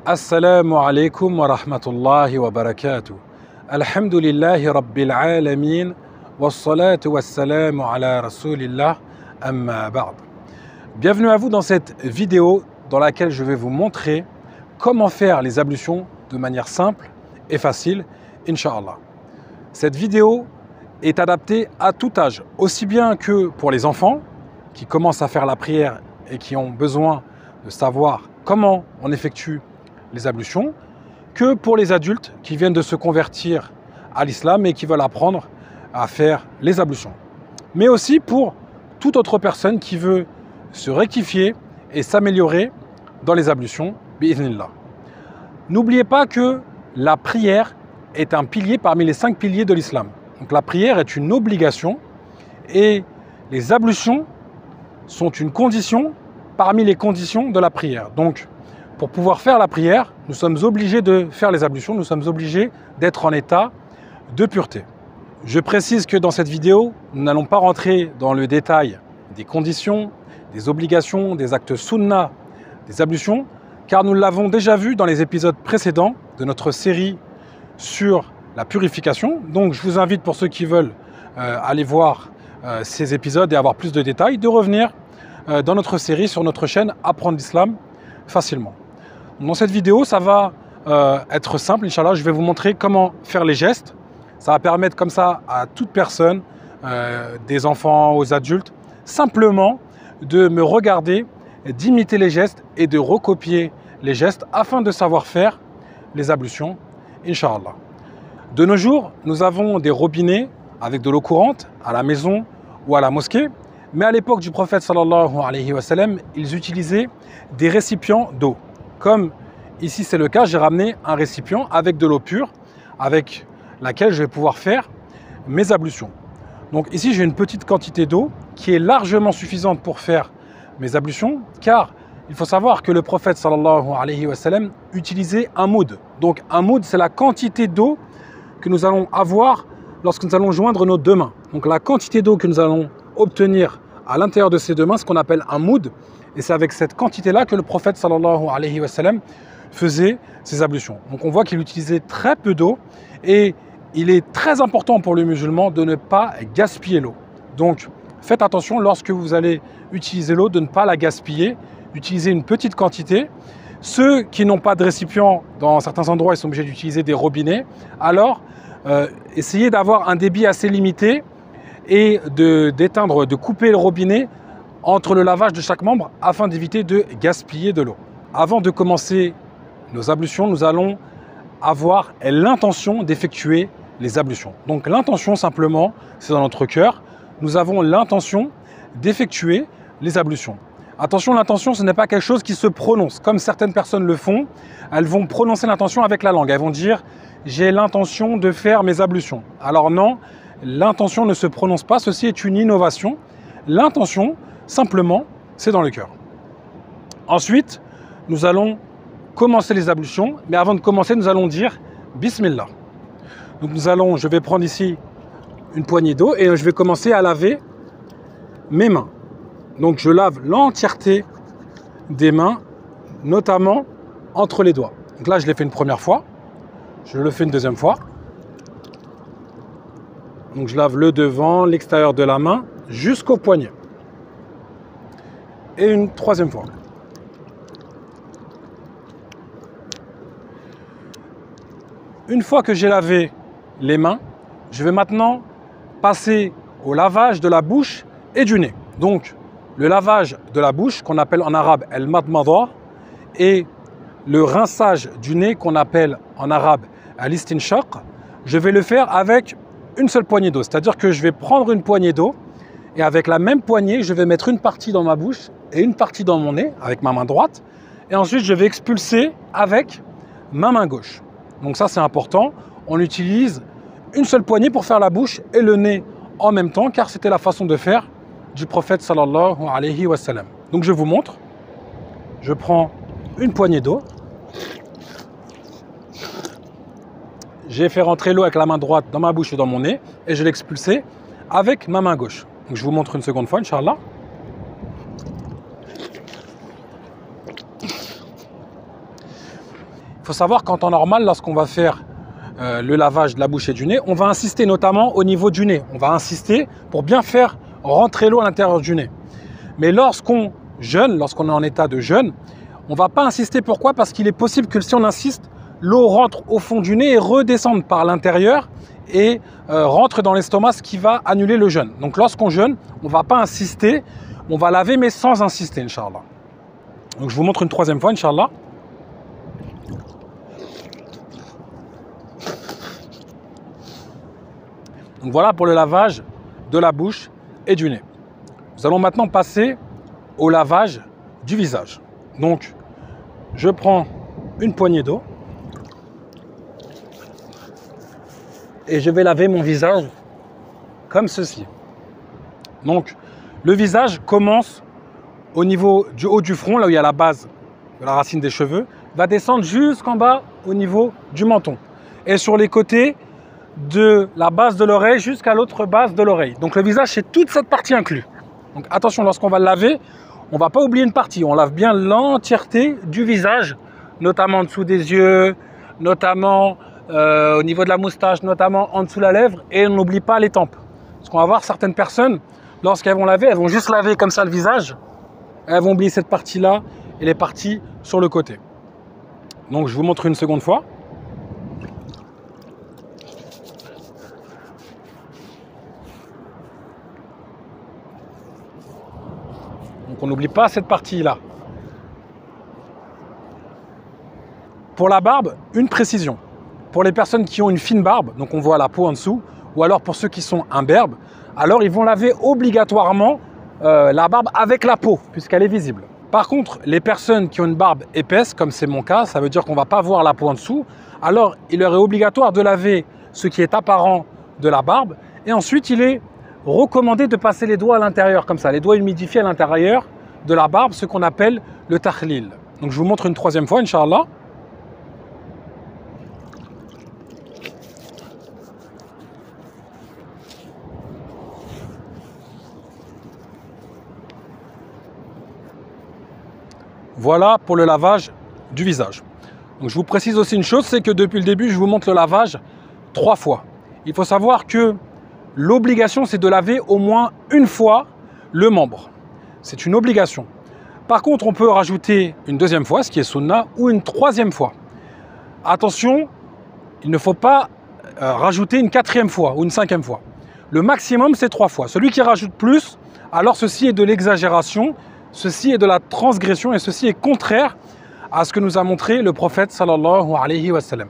Assalamu alaikum wa rahmatullahi wa barakatuh. Alhamdulillahi rabbil alamin. Wassalatu wassalamu ala rasulillah amma ba'd. Bienvenue à vous dans cette vidéo dans laquelle je vais vous montrer comment faire les ablutions de manière simple et facile, Inch'Allah. Cette vidéo est adaptée à tout âge, aussi bien que pour les enfants qui commencent à faire la prière et qui ont besoin de savoir comment on effectue les ablutions, que pour les adultes qui viennent de se convertir à l'islam et qui veulent apprendre à faire les ablutions. Mais aussi pour toute autre personne qui veut se rectifier et s'améliorer dans les ablutions, bi'idhnillah. N'oubliez pas que la prière est un pilier parmi les 5 piliers de l'islam. Donc la prière est une obligation et les ablutions sont une condition parmi les conditions de la prière. Donc pour pouvoir faire la prière, nous sommes obligés de faire les ablutions, nous sommes obligés d'être en état de pureté. Je précise que dans cette vidéo, nous n'allons pas rentrer dans le détail des conditions, des obligations, des actes sunna, des ablutions, car nous l'avons déjà vu dans les épisodes précédents de notre série sur la purification. Donc je vous invite, pour ceux qui veulent aller voir ces épisodes et avoir plus de détails, de revenir dans notre série sur notre chaîne Apprendre l'Islam facilement. Dans cette vidéo, ça va être simple, Inch'Allah. Je vais vous montrer comment faire les gestes. Ça va permettre comme ça à toute personne, des enfants aux adultes, simplement de me regarder, d'imiter les gestes et de recopier les gestes afin de savoir faire les ablutions, Inch'Allah. De nos jours, nous avons des robinets avec de l'eau courante à la maison ou à la mosquée. Mais à l'époque du prophète sallallahu alayhi wa sallam, ils utilisaient des récipients d'eau. Comme ici c'est le cas, j'ai ramené un récipient avec de l'eau pure, avec laquelle je vais pouvoir faire mes ablutions. Donc ici j'ai une petite quantité d'eau qui est largement suffisante pour faire mes ablutions, car il faut savoir que le prophète sallallahu alayhi wa sallam utilisait un moud. Donc un moud, c'est la quantité d'eau que nous allons avoir lorsque nous allons joindre nos deux mains. Donc la quantité d'eau que nous allons obtenir à l'intérieur de ces deux mains, ce qu'on appelle un moud, et c'est avec cette quantité-là que le prophète sallallahu alayhi wa sallam faisait ses ablutions. Donc on voit qu'il utilisait très peu d'eau, et il est très important pour le musulman de ne pas gaspiller l'eau. Donc faites attention lorsque vous allez utiliser l'eau, de ne pas la gaspiller, d'utiliser une petite quantité. Ceux qui n'ont pas de récipient, dans certains endroits, ils sont obligés d'utiliser des robinets. Alors essayez d'avoir un débit assez limité et de couper le robinet entre le lavage de chaque membre afin d'éviter de gaspiller de l'eau. Avant de commencer nos ablutions, nous allons avoir l'intention d'effectuer les ablutions. Donc l'intention, simplement, c'est dans notre cœur. Nous avons l'intention d'effectuer les ablutions. Attention, l'intention, ce n'est pas quelque chose qui se prononce. Comme certaines personnes le font, elles vont prononcer l'intention avec la langue. Elles vont dire « j'ai l'intention de faire mes ablutions ». Alors non, l'intention ne se prononce pas, ceci est une innovation. L'intention, simplement, c'est dans le cœur. Ensuite, nous allons commencer les ablutions, mais avant de commencer, nous allons dire « Bismillah ». Donc je vais prendre ici une poignée d'eau et je vais commencer à laver mes mains. Donc je lave l'entièreté des mains, notamment entre les doigts. Donc là, je l'ai fait une première fois, je le fais une deuxième fois. Donc je lave le devant, l'extérieur de la main, jusqu'au poignet. Et une troisième fois. Une fois que j'ai lavé les mains, je vais maintenant passer au lavage de la bouche et du nez. Donc le lavage de la bouche, qu'on appelle en arabe al-madmada, et le rinçage du nez, qu'on appelle en arabe al-istinshaq, je vais le faire avec une seule poignée d'eau. C'est-à-dire que je vais prendre une poignée d'eau et avec la même poignée, je vais mettre une partie dans ma bouche et une partie dans mon nez avec ma main droite. Et ensuite, je vais expulser avec ma main gauche. Donc ça, c'est important. On utilise une seule poignée pour faire la bouche et le nez en même temps, car c'était la façon de faire du prophète sallallahu alayhi wa sallam. Donc je vous montre. Je prends une poignée d'eau. J'ai fait rentrer l'eau avec la main droite dans ma bouche et dans mon nez et je l'ai expulsée avec ma main gauche. Donc je vous montre une seconde fois, Inch'Allah. faut savoir qu'en temps normal, lorsqu'on va faire le lavage de la bouche et du nez, on va insister notamment au niveau du nez. On va insister pour bien faire rentrer l'eau à l'intérieur du nez. Mais lorsqu'on jeûne, lorsqu'on est en état de jeûne, on ne va pas insister. Pourquoi? Parce qu'il est possible que si on insiste, l'eau rentre au fond du nez et redescende par l'intérieur et rentre dans l'estomac, ce qui va annuler le jeûne. Donc lorsqu'on jeûne, on ne va pas insister, on va laver mais sans insister, Inch'Allah. Donc je vous montre une troisième fois, Inch'Allah. Donc voilà pour le lavage de la bouche et du nez. Nous allons maintenant passer au lavage du visage. Donc je prends une poignée d'eau et je vais laver mon visage comme ceci. Donc le visage commence au niveau du haut du front, là où il y a la base de la racine des cheveux, va descendre jusqu'en bas au niveau du menton. Et sur les côtés, de la base de l'oreille jusqu'à l'autre base de l'oreille. Donc le visage, c'est toute cette partie inclue. Donc attention, lorsqu'on va le laver, on ne va pas oublier une partie. On lave bien l'entièreté du visage, notamment en dessous des yeux, notamment au niveau de la moustache, notamment en dessous de la lèvre, et on n'oublie pas les tempes. Parce qu'on va voir certaines personnes, lorsqu'elles vont laver, elles vont juste laver comme ça le visage, elles vont oublier cette partie-là et les parties sur le côté. Donc je vous montre une seconde fois. Donc on n'oublie pas cette partie-là. Pour la barbe, une précision. Pour les personnes qui ont une fine barbe, donc on voit la peau en dessous, ou alors pour ceux qui sont imberbes, alors ils vont laver obligatoirement la barbe avec la peau, puisqu'elle est visible. Par contre, les personnes qui ont une barbe épaisse, comme c'est mon cas, ça veut dire qu'on ne va pas voir la peau en dessous, alors il leur est obligatoire de laver ce qui est apparent de la barbe, et ensuite il est recommandé de passer les doigts à l'intérieur, comme ça, les doigts humidifiés à l'intérieur de la barbe, ce qu'on appelle le takhlil. Donc je vous montre une troisième fois, Inch'Allah. Voilà pour le lavage du visage. Donc je vous précise aussi une chose, c'est que depuis le début, je vous montre le lavage 3 fois. Il faut savoir que l'obligation, c'est de laver au moins une fois le membre. C'est une obligation. Par contre, on peut rajouter une deuxième fois, ce qui est sunna, ou une troisième fois. Attention, il ne faut pas rajouter une quatrième fois ou une cinquième fois. Le maximum, c'est 3 fois. Celui qui rajoute plus, alors ceci est de l'exagération, ceci est de la transgression et ceci est contraire à ce que nous a montré le prophète sallallahu alayhi wa sallam.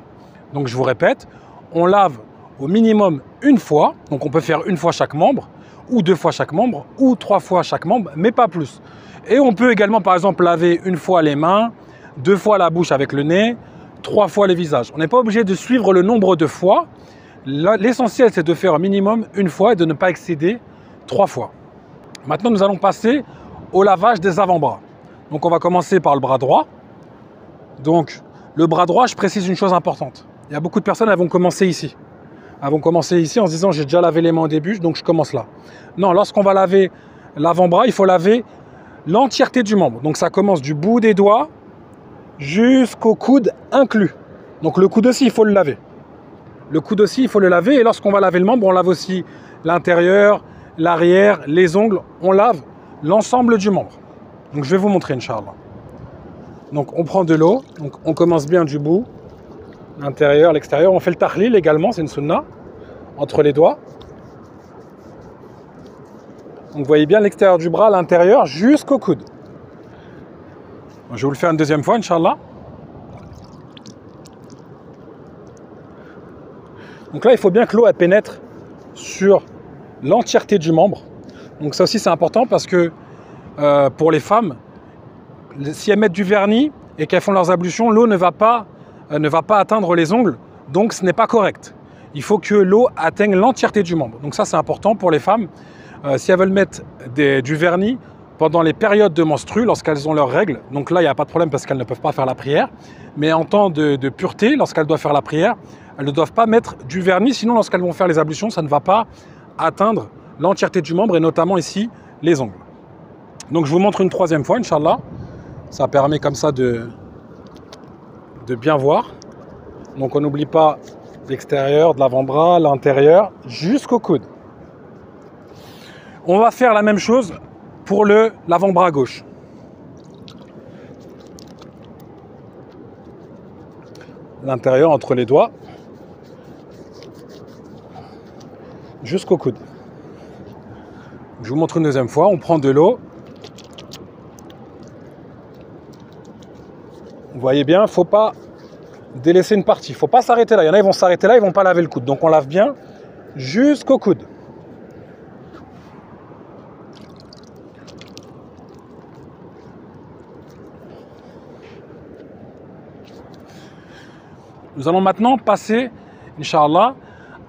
Donc je vous répète, on lave au minimum une fois, donc on peut faire une fois chaque membre, ou 2 fois chaque membre, ou 3 fois chaque membre, mais pas plus. Et on peut également par exemple laver une fois les mains, 2 fois la bouche avec le nez, 3 fois les visages. On n'est pas obligé de suivre le nombre de fois. L'essentiel c'est de faire au minimum une fois et de ne pas excéder 3 fois. Maintenant nous allons passer au lavage des avant-bras. Donc on va commencer par le bras droit. Donc le bras droit, je précise une chose importante. Il y a beaucoup de personnes, elles vont commencer ici. Elles vont commencer ici en se disant j'ai déjà lavé les mains au début, donc je commence là. Non, lorsqu'on va laver l'avant-bras, il faut laver l'entièreté du membre. Donc ça commence du bout des doigts jusqu'au coude inclus. Donc le coude aussi, il faut le laver. Le coude aussi, il faut le laver. Et lorsqu'on va laver le membre, on lave aussi l'intérieur, l'arrière, les ongles. On lave l'ensemble du membre. Donc je vais vous montrer, Inch'Allah. Donc on prend de l'eau, donc on commence bien du bout, l'intérieur, l'extérieur. On fait le tahlil également, c'est une sunna, entre les doigts. Donc vous voyez bien l'extérieur du bras, l'intérieur, jusqu'au coude. Je vais vous le faire une deuxième fois, Inch'Allah. Donc là, il faut bien que l'eau pénètre sur l'entièreté du membre. Donc ça aussi, c'est important parce que pour les femmes, si elles mettent du vernis et qu'elles font leurs ablutions, l'eau ne va pas atteindre les ongles, donc ce n'est pas correct. Il faut que l'eau atteigne l'entièreté du membre. Donc ça, c'est important pour les femmes. Si elles veulent mettre du vernis pendant les périodes de menstrues, lorsqu'elles ont leurs règles, donc là, il n'y a pas de problème parce qu'elles ne peuvent pas faire la prière. Mais en temps de pureté, lorsqu'elles doivent faire la prière, elles ne doivent pas mettre du vernis, sinon lorsqu'elles vont faire les ablutions, ça ne va pas atteindre l'entièreté du membre et notamment ici, les ongles. Donc je vous montre une troisième fois, Inch'Allah. Ça permet comme ça de de bien voir. Donc on n'oublie pas l'extérieur de l'avant-bras, l'intérieur, jusqu'au coude. On va faire la même chose pour l'avant-bras gauche. L'intérieur entre les doigts, jusqu'au coude. Je vous montre une deuxième fois. On prend de l'eau. Vous voyez bien, il ne faut pas délaisser une partie. Il ne faut pas s'arrêter là. Il y en a, ils vont s'arrêter là, ils ne vont pas laver le coude. Donc on lave bien jusqu'au coude. Nous allons maintenant passer, Inch'Allah,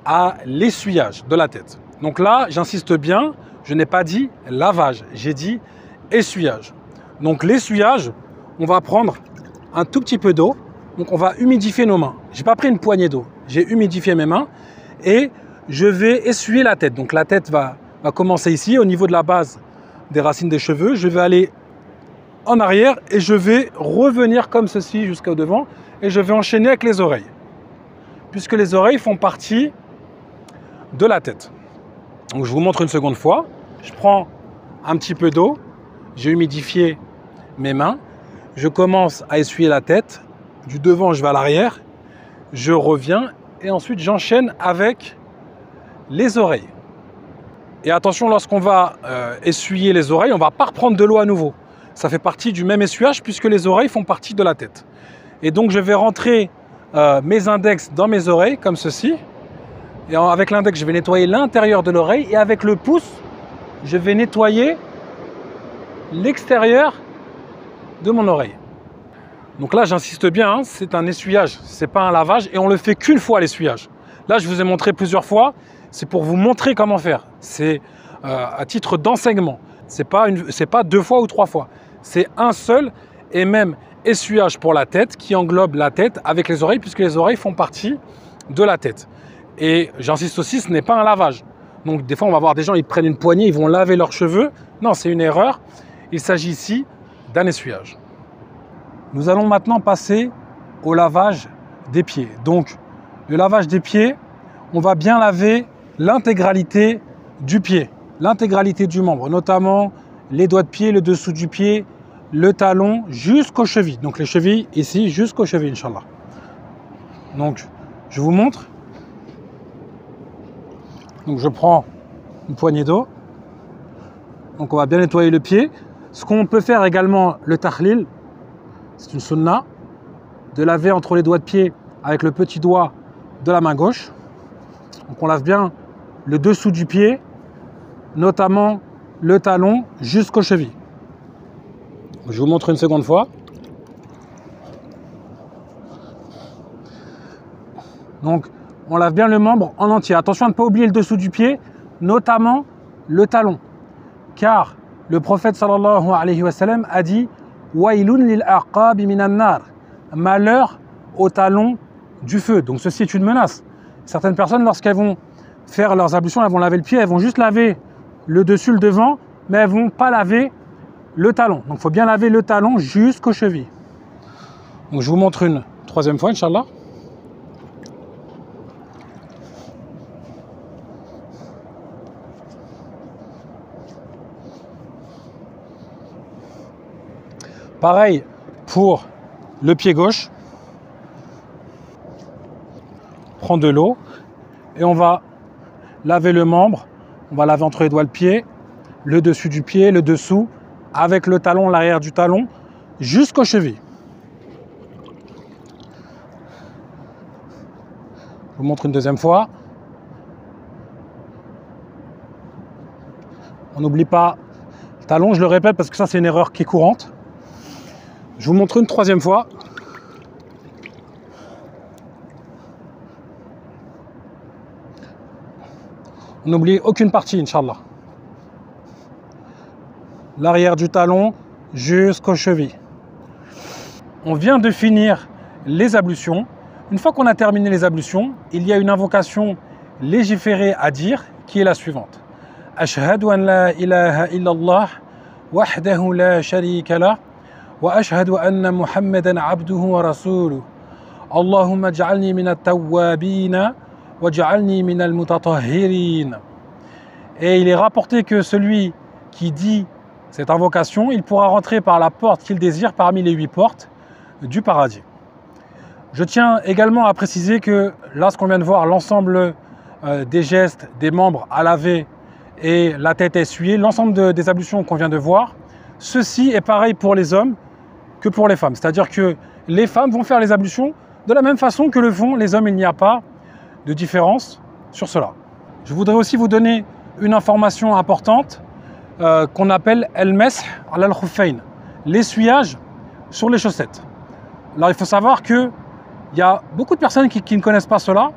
à l'essuyage de la tête. Donc là, j'insiste bien, je n'ai pas dit lavage, j'ai dit essuyage. Donc l'essuyage, on va prendre un tout petit peu d'eau. Donc on va humidifier nos mains. Je n'ai pas pris une poignée d'eau, j'ai humidifié mes mains et je vais essuyer la tête. Donc la tête va commencer ici, au niveau de la base des racines des cheveux. Je vais aller en arrière et je vais revenir comme ceci jusqu'au devant et je vais enchaîner avec les oreilles. Puisque les oreilles font partie de la tête. Donc je vous montre une seconde fois. Je prends un petit peu d'eau, j'ai humidifié mes mains, je commence à essuyer la tête, du devant je vais à l'arrière, je reviens et ensuite j'enchaîne avec les oreilles. Et attention, lorsqu'on va essuyer les oreilles, on ne va pas reprendre de l'eau à nouveau. Ça fait partie du même essuyage puisque les oreilles font partie de la tête. Et donc je vais rentrer mes index dans mes oreilles comme ceci. Et avec l'index, je vais nettoyer l'intérieur de l'oreille et avec le pouce, je vais nettoyer l'extérieur de mon oreille. Donc là, j'insiste bien, hein, c'est un essuyage, c'est pas un lavage et on le fait qu'une fois l'essuyage. Là, je vous ai montré plusieurs fois, c'est pour vous montrer comment faire. C'est à titre d'enseignement. C'est pas 2 fois ou 3 fois. C'est un seul et même essuyage pour la tête qui englobe la tête avec les oreilles puisque les oreilles font partie de la tête. Et j'insiste aussi, ce n'est pas un lavage. Donc des fois, on va voir des gens, ils prennent une poignée, ils vont laver leurs cheveux. Non, c'est une erreur. Il s'agit ici d'un essuyage. Nous allons maintenant passer au lavage des pieds. Donc, le lavage des pieds, on va bien laver l'intégralité du pied, l'intégralité du membre, notamment les doigts de pied, le dessous du pied, le talon jusqu'aux chevilles. Donc les chevilles ici jusqu'aux chevilles, Inch'Allah. Donc, je vous montre. Donc je prends une poignée d'eau. Donc on va bien nettoyer le pied. Ce qu'on peut faire également, le tahlil, c'est une sunna, de laver entre les doigts de pied avec le petit doigt de la main gauche. Donc on lave bien le dessous du pied, notamment le talon jusqu'aux chevilles. Je vous montre une seconde fois. Donc on lave bien le membre en entier. Attention à ne pas oublier le dessous du pied, notamment le talon. Car le prophète sallallahu alayhi wa sallam a dit « Wailun lil aqabi minan nar » malheur au talon du feu. Donc ceci est une menace. Certaines personnes, lorsqu'elles vont faire leurs ablutions, elles vont laver le pied, elles vont juste laver le dessus, le devant, mais elles ne vont pas laver le talon. Donc il faut bien laver le talon jusqu'aux chevilles. Donc je vous montre une troisième fois, Inch'Allah. Pareil pour le pied gauche. On prend de l'eau et on va laver le membre. On va laver entre les doigts le pied, le dessus du pied, le dessous, avec le talon, l'arrière du talon, jusqu'aux chevilles. Je vous montre une deuxième fois. On n'oublie pas le talon, je le répète parce que ça c'est une erreur qui est courante. Je vous montre une troisième fois. On n'oublie aucune partie, Inch'Allah. L'arrière du talon jusqu'aux chevilles. On vient de finir les ablutions. Une fois qu'on a terminé les ablutions, il y a une invocation légiférée à dire qui est la suivante. Ashhadu an la ilaha illallah wahdahu la sharika lah wa ashhadu anna Muhammadan abduhu wa rasuluhu Allahumma ja'alni min at-tawwabin wa ja'alni min al-mutatahhirin. Et il est rapporté que celui qui dit cette invocation, il pourra rentrer par la porte qu'il désire parmi les 8 portes du paradis. Je tiens également à préciser que lorsqu'on vient de voir l'ensemble des gestes, des membres à laver et la tête essuyée, l'ensemble des ablutions qu'on vient de voir, ceci est pareil pour les hommes que pour les femmes. C'est-à-dire que les femmes vont faire les ablutions de la même façon que le font les hommes. Il n'y a pas de différence sur cela. Je voudrais aussi vous donner une information importante qu'on appelle el-mesh ala al-khuffayn, l'essuyage sur les chaussettes. Alors il faut savoir qu'il y a beaucoup de personnes qui ne connaissent pas cela,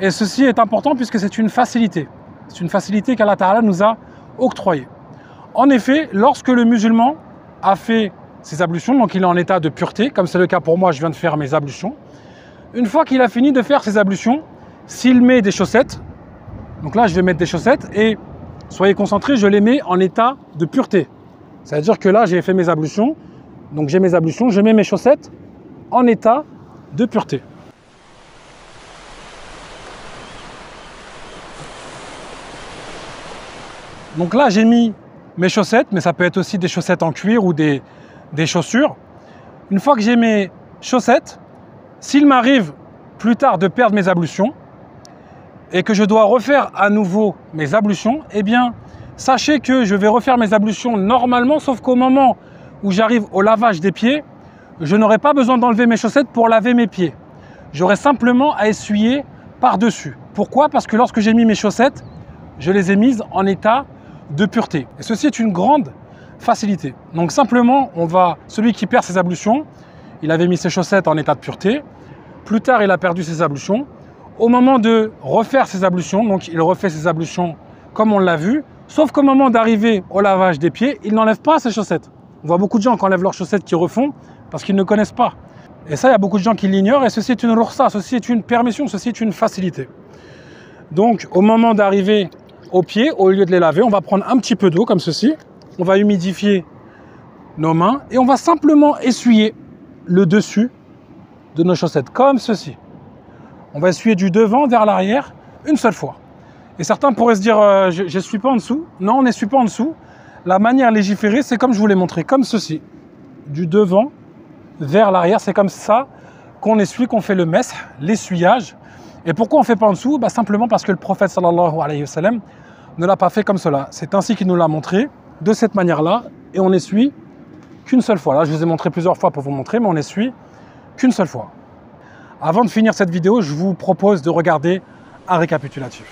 et ceci est important puisque c'est une facilité. C'est une facilité qu'Allah Ta'ala nous a octroyée. En effet, lorsque le musulman a fait ses ablutions, donc il est en état de pureté, comme c'est le cas pour moi, je viens de faire mes ablutions. Une fois qu'il a fini de faire ses ablutions, s'il met des chaussettes, donc là je vais mettre des chaussettes et soyez concentrés, je les mets en état de pureté. C'est-à-dire que là j'ai fait mes ablutions, donc j'ai mes ablutions, je mets mes chaussettes en état de pureté. Donc là j'ai mis mes chaussettes, mais ça peut être aussi des chaussettes en cuir ou des chaussures. Une fois que j'ai mes chaussettes, s'il m'arrive plus tard de perdre mes ablutions et que je dois refaire à nouveau mes ablutions, eh bien sachez que je vais refaire mes ablutions normalement, sauf qu'au moment où j'arrive au lavage des pieds, je n'aurai pas besoin d'enlever mes chaussettes pour laver mes pieds. J'aurai simplement à essuyer par-dessus. Pourquoi? Parce que lorsque j'ai mis mes chaussettes, je les ai mises en état de pureté. Et ceci est une grande facilité. Donc simplement, celui qui perd ses ablutions, il avait mis ses chaussettes en état de pureté. Plus tard, il a perdu ses ablutions. Au moment de refaire ses ablutions, donc il refait ses ablutions comme on l'a vu, sauf qu'au moment d'arriver au lavage des pieds, il n'enlève pas ses chaussettes. On voit beaucoup de gens qui enlèvent leurs chaussettes qui refont parce qu'ils ne connaissent pas. Et ça, il y a beaucoup de gens qui l'ignorent et ceci est une rukhsa, ceci est une permission, ceci est une facilité. Donc au moment d'arriver aux pieds, au lieu de les laver, on va prendre un petit peu d'eau comme ceci, on va humidifier nos mains et on va simplement essuyer le dessus de nos chaussettes comme ceci. On va essuyer du devant vers l'arrière une seule fois. Et certains pourraient se dire je n'essuie pas en dessous. Non, on n'essuie pas en dessous. La manière légiférée, c'est comme je vous l'ai montré, comme ceci. Du devant vers l'arrière, c'est comme ça qu'on essuie, qu'on fait le mesh, l'essuyage. Et pourquoi on ne fait pas en dessous? Simplement parce que le prophète sallallahu alayhi wa sallam ne l'a pas fait comme cela. C'est ainsi qu'il nous l'a montré, de cette manière-là, et on essuie qu'une seule fois. Là, je vous ai montré plusieurs fois pour vous montrer, mais on essuie qu'une seule fois. Avant de finir cette vidéo, je vous propose de regarder un récapitulatif.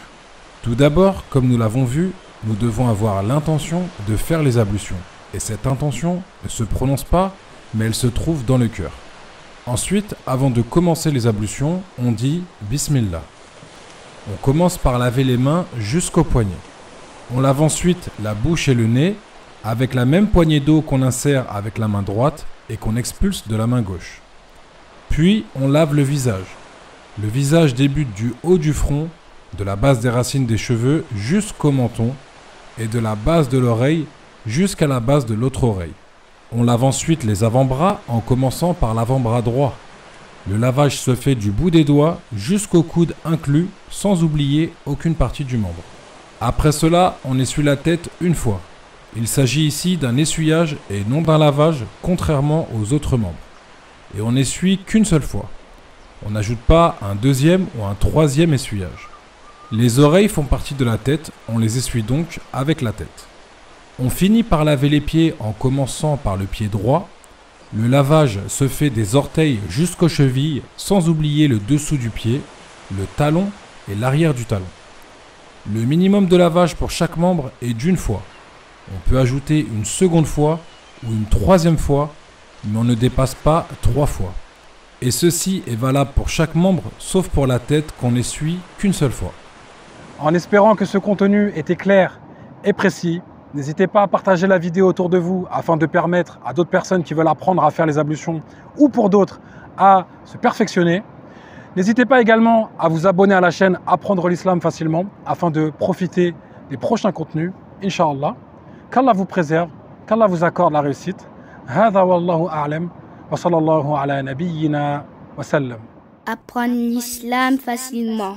Tout d'abord, comme nous l'avons vu, nous devons avoir l'intention de faire les ablutions. Et cette intention ne se prononce pas, mais elle se trouve dans le cœur. Ensuite, avant de commencer les ablutions, on dit « Bismillah ». On commence par laver les mains jusqu'aux poignets. On lave ensuite la bouche et le nez avec la même poignée d'eau qu'on insère avec la main droite et qu'on expulse de la main gauche. Puis, on lave le visage. Le visage débute du haut du front, de la base des racines des cheveux jusqu'au menton et de la base de l'oreille jusqu'à la base de l'autre oreille. On lave ensuite les avant-bras en commençant par l'avant-bras droit. Le lavage se fait du bout des doigts jusqu'au coude inclus, sans oublier aucune partie du membre. Après cela, on essuie la tête une fois. Il s'agit ici d'un essuyage et non d'un lavage, contrairement aux autres membres. Et on n'essuie qu'une seule fois. On n'ajoute pas un deuxième ou un troisième essuyage. Les oreilles font partie de la tête, on les essuie donc avec la tête. On finit par laver les pieds en commençant par le pied droit. Le lavage se fait des orteils jusqu'aux chevilles, sans oublier le dessous du pied, le talon et l'arrière du talon. Le minimum de lavage pour chaque membre est d'une fois. On peut ajouter une seconde fois ou une troisième fois, mais on ne dépasse pas 3 fois. Et ceci est valable pour chaque membre, sauf pour la tête qu'on essuie qu'une seule fois. En espérant que ce contenu était clair et précis, n'hésitez pas à partager la vidéo autour de vous afin de permettre à d'autres personnes qui veulent apprendre à faire les ablutions ou pour d'autres à se perfectionner. N'hésitez pas également à vous abonner à la chaîne Apprendre l'Islam facilement afin de profiter des prochains contenus, Inch'Allah. Qu'Allah vous préserve, qu'Allah vous accorde la réussite. هذا والله أعلم وصلى الله على نبينا وسلم. apprendre l'islam facilement.